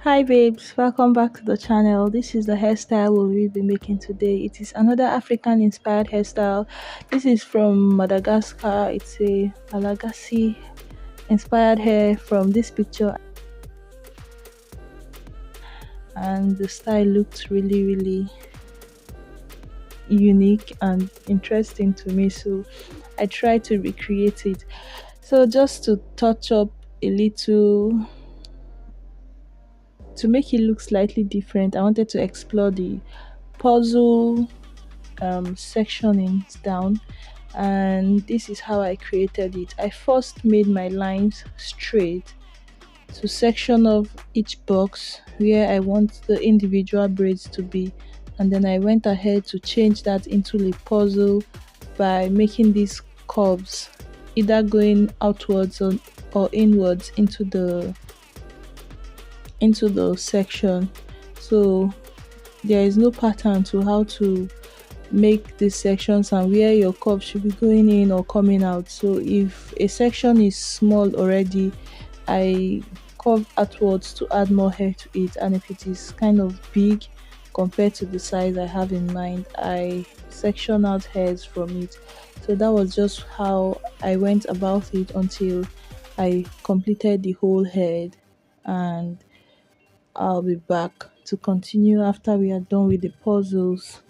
Hi babes, welcome back to the channel. This is the hairstyle we'll be making today. It is another African inspired hairstyle. This is from Madagascar. It's a Malagasy inspired hair from this picture, and the style looks really unique and interesting to me, so I tried to recreate it. So just to touch up a little, to make it look slightly different, I wanted to explore the puzzle sectioning down, and this is how I created it. I first made my lines straight to section off each box where I want the individual braids to be, and then I went ahead to change that into a puzzle by making these curves either going outwards or inwards into the section. So there is no pattern to how to make these sections and where your curve should be going in or coming out. So if a section is small already, I curve outwards to add more hair to it, and if it is kind of big compared to the size I have in mind, I section out hairs from it. So that was just how I went about it until I completed the whole head, and I'll be back to continue after we are done with the puzzles.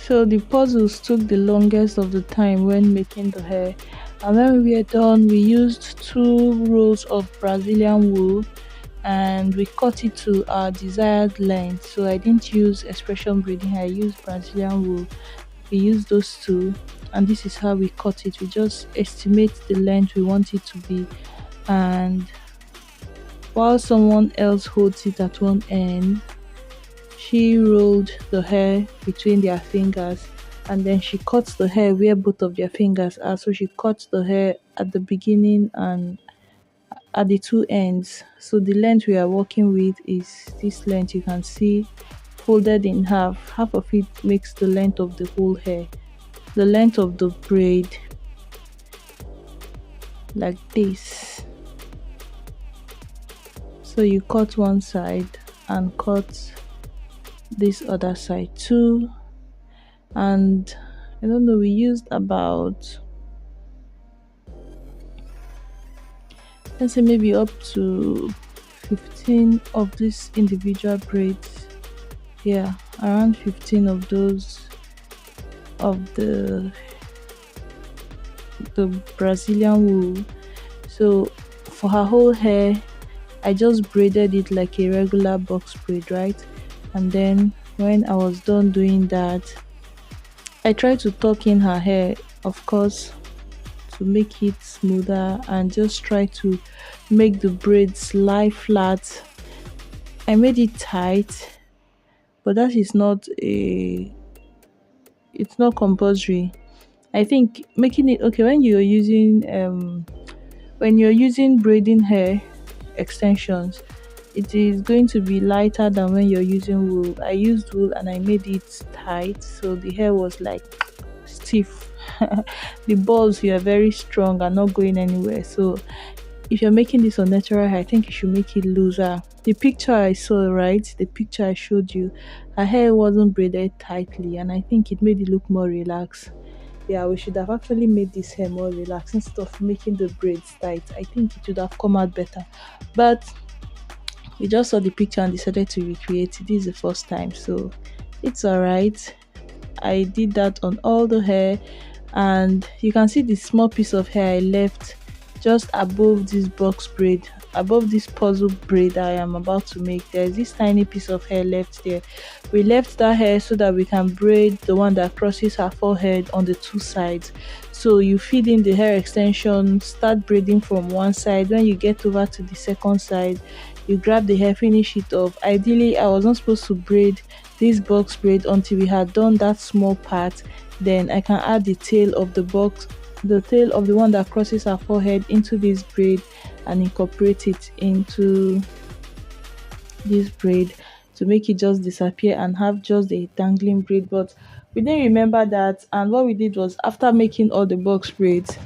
So the puzzles took the longest of the time when making the hair, and when we were done, we used two rolls of Brazilian wool and we cut it to our desired length. So I didn't use expression braiding, I used Brazilian wool. We used those two, and this is how we cut it. We just estimate the length we want it to be, and while someone else holds it at one end, she rolled the hair between their fingers, and then she cuts the hair where both of their fingers are. So she cuts the hair at the beginning and at the two ends. So the length we are working with is this length you can see folded in half. Half of it makes the length of the whole hair, the length of the braid, like this. So you cut one side and cut this other side too, and I don't know, we used about, let's say, maybe up to 15 of these individual braids. Yeah, around 15 of those of the Brazilian wool. So for her whole hair, I just braided it like a regular box braid, right? And then when I was done doing that, I tried to tuck in her hair, of course, to make it smoother, and just try to make the braids lie flat. I made it tight, but that is not a it's not compulsory. I think making it okay when you're using braiding hair extensions, it is going to be lighter than when you're using wool. I used wool and I made it tight, so the hair was like stiff. The balls were very strong and not going anywhere. So if you're making this on natural hair, I think you should make it looser. The picture I saw, right? The picture I showed you, her hair wasn't braided tightly, and I think it made it look more relaxed. Yeah, we should have actually made this hair more relaxed instead of making the braids tight. I think it would have come out better. But we just saw the picture and decided to recreate it. This is the first time, so it's alright. I did that on all the hair, and you can see the small piece of hair I left just above this box braid, above this puzzle braid I am about to make. There's this tiny piece of hair left there. We left that hair so that we can braid the one that crosses her forehead on the two sides. So you feed in the hair extension, start braiding from one side. When you get over to the second side, you grab the hair, finish it off. Ideally, I was not supposed to braid this box braid until we had done that small part. Then I can add the tail of the tail of the one that crosses her forehead into this braid and incorporate it into this braid to make it just disappear and have just a dangling braid. But we didn't remember that, and what we did was, after making all the box braids,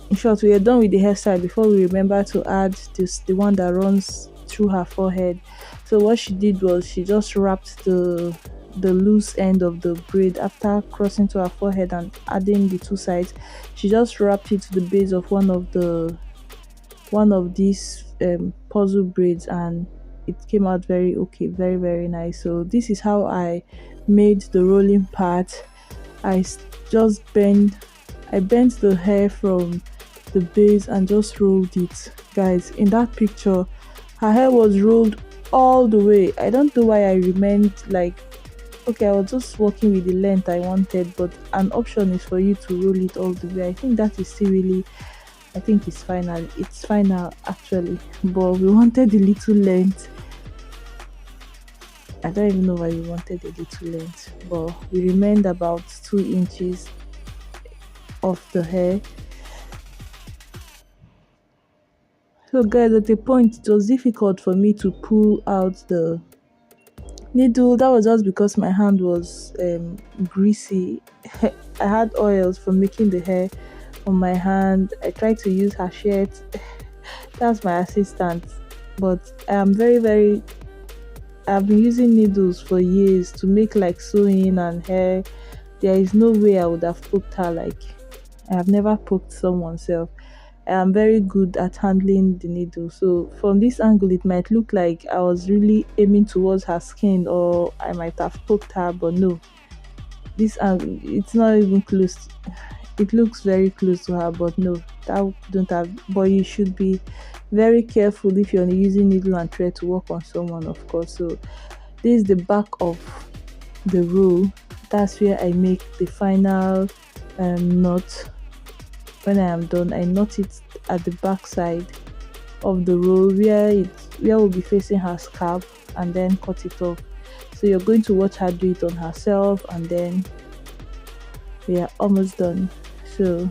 in short, we were done with the hairstyle before we remember to add the one that runs through her forehead. So what she did was, she just wrapped the loose end of the braid after crossing to her forehead and adding the two sides. She just wrapped it to the base of one of these puzzle braids, and it came out very okay, very very nice. So this is how I made the rolling part. I just I bent the hair from the base and just rolled it. Guys, in that picture, her hair was rolled all the way. I don't know why I remained like, okay, I was just working with the length I wanted, but an option is for you to roll it all the way. I think that is still really, I think it's final. It's final actually, but we wanted a little length. I don't even know why we wanted a little length, but we remained about 2 inches of the hair. So guys, at a point it was difficult for me to pull out the needle. That was just because my hand was greasy. I had oils from making the hair on my hand. I tried to use her shirt. That's my assistant, but I am very I've been using needles for years to make like sewing and hair. There is no way I would have poked her. Like, I have never poked someone self. I am very good at handling the needle. So from this angle, it might look like I was really aiming towards her skin, or I might have poked her, but no. This angle, it's not even close. It looks very close to her, but no, that don't have. But you should be very careful if you're using needle and thread to work on someone, of course. So this is the back of the roll. That's where I make the final knot. When I am done, I knot it at the back side of the roll where will be facing her scalp, and then cut it off. So you're going to watch her do it on herself, and then we are almost done. So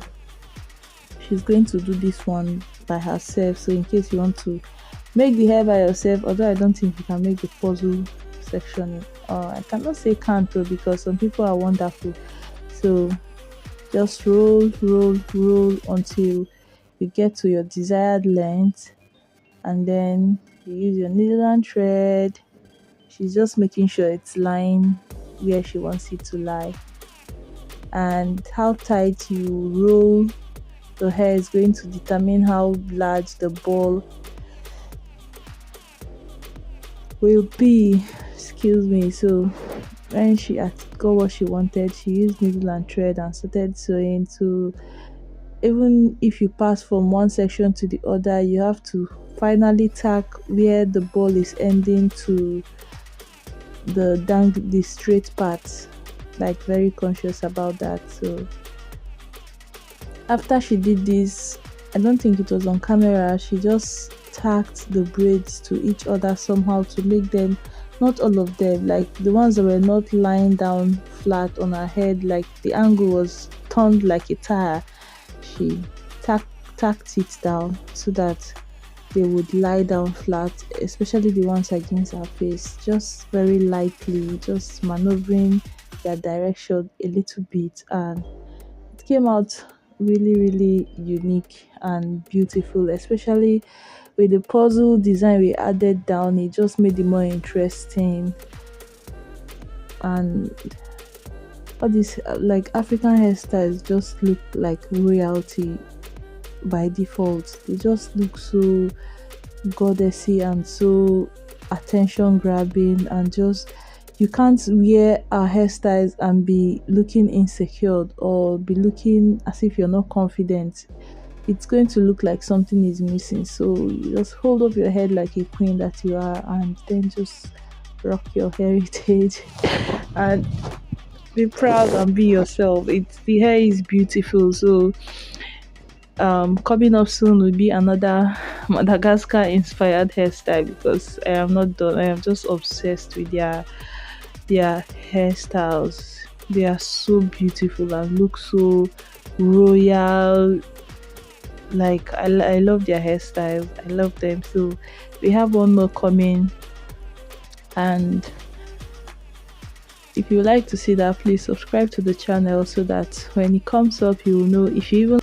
she's going to do this one by herself. So in case you want to make the hair by yourself, although I don't think you can make the puzzle section, I cannot say can't though, because some people are wonderful. So just roll until you get to your desired length, and then you use your needle and thread. She's just making sure it's lying where she wants it to lie, and how tight you roll the hair is going to determine how large the ball will be. Excuse me. So when she had got what she wanted, she used needle and thread and started sewing. To even if you pass from one section to the other, you have to finally tack where the ball is ending to the straight part, like very conscious about that. So after she did this, I don't think it was on camera, she just tacked the braids to each other somehow to make them, not all of them, like the ones that were not lying down flat on her head, like the angle was turned like a tire. She tacked it down so that they would lie down flat, especially the ones against her face, just very lightly, just maneuvering their direction a little bit, and it came out really unique and beautiful, especially with the puzzle design we added down. It just made it more interesting. And all these like African hairstyles just look like royalty by default. They just look so goddessy and so attention grabbing, and just you can't wear our hairstyles and be looking insecure or be looking as if you're not confident. It's going to look like something is missing. So you just hold up your head like a queen that you are, and then just rock your heritage and be proud and be yourself. It's the hair is beautiful. So coming up soon will be another Madagascar inspired hairstyle, because I am not done. I am just obsessed with their hairstyles. They are so beautiful and look so royal. Like I love their hairstyles. I love them. So we have one more coming, and if you would like to see that, please subscribe to the channel so that when it comes up you will know. If you even